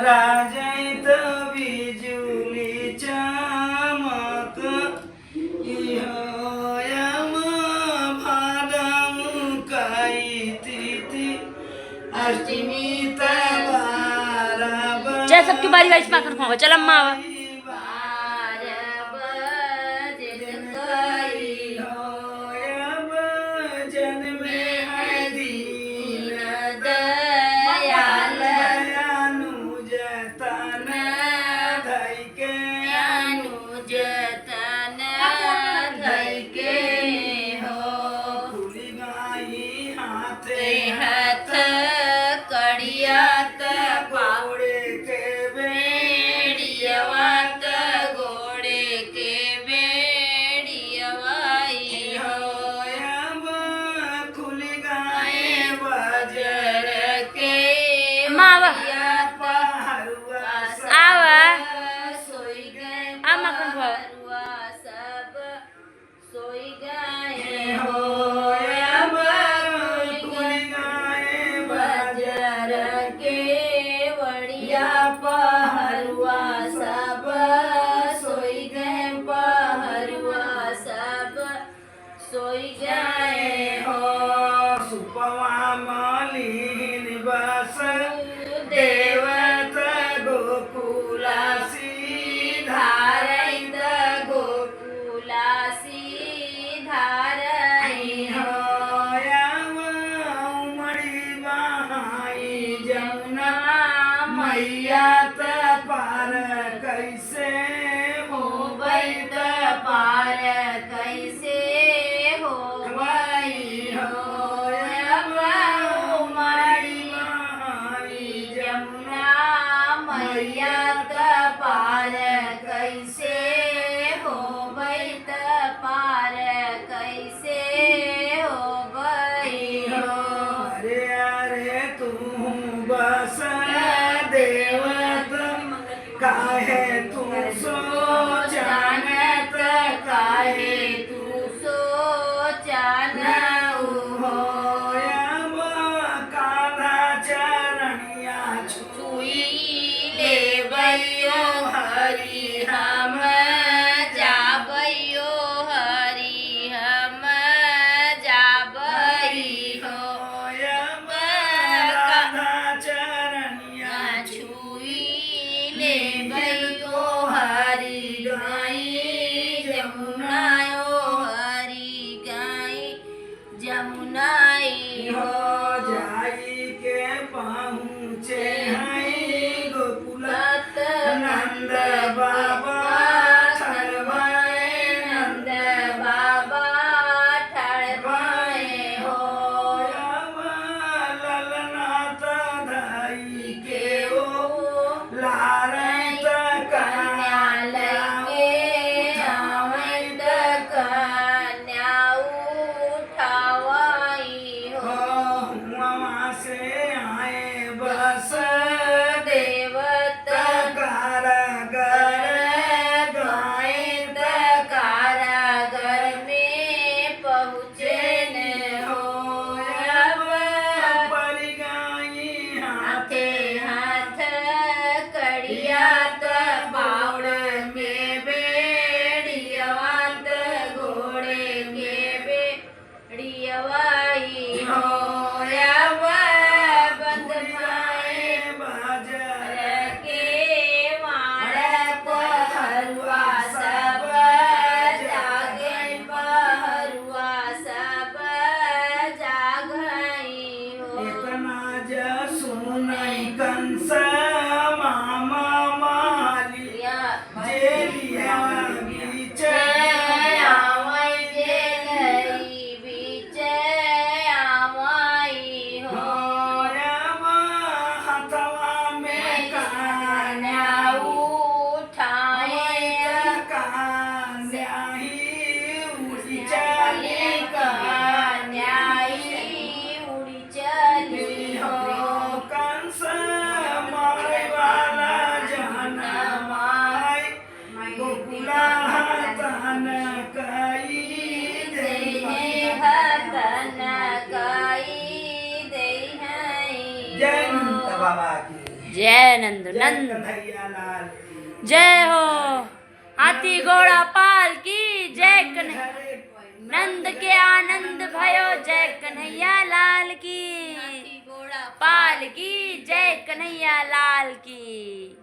राजैत बिजुली चमक इहोयम भादम तिथि अष्टमी चल सबकी बारी बारी से माखन खाओ। चल अम्मा सोई जाए हो सुपवा मलिन बस देवत गोकुलासी धारैत गोकुलासी धारई हो उमड़ी बहाई जमुना मैया पार कैसे हो बैत पार कैसे पार कैसे हो बैत पार कैसे हो गई हो अरे अरे तू बस देवत काहे तू सो जानत काहे तू सो जान हो काधा चरणिया छुई ले बैयो हरि हम जाबैयो हरि हम जाबई हो काधा चरणिया छुई ले बैयो हरि गाई जमुनायो हरि गाई जमुनाई हो जाई के पहुँचे नंद बाबा ठड़बाए नंद बाबा ठड़बाए हो ललनाथ धाई के ओ लारैत कन्या लगे आवैत कन्या उठावाई हो वहाँ से आए बस देवत जय बाबा की जय नंद नंद कन्हैया लाल की। जय हो। हाथी घोड़ा पाल की जय कन्हैया हरे नंद के आनंद भयो जय कन्हैया लाल की घोड़ा पाल की जय कन्हैया लाल की।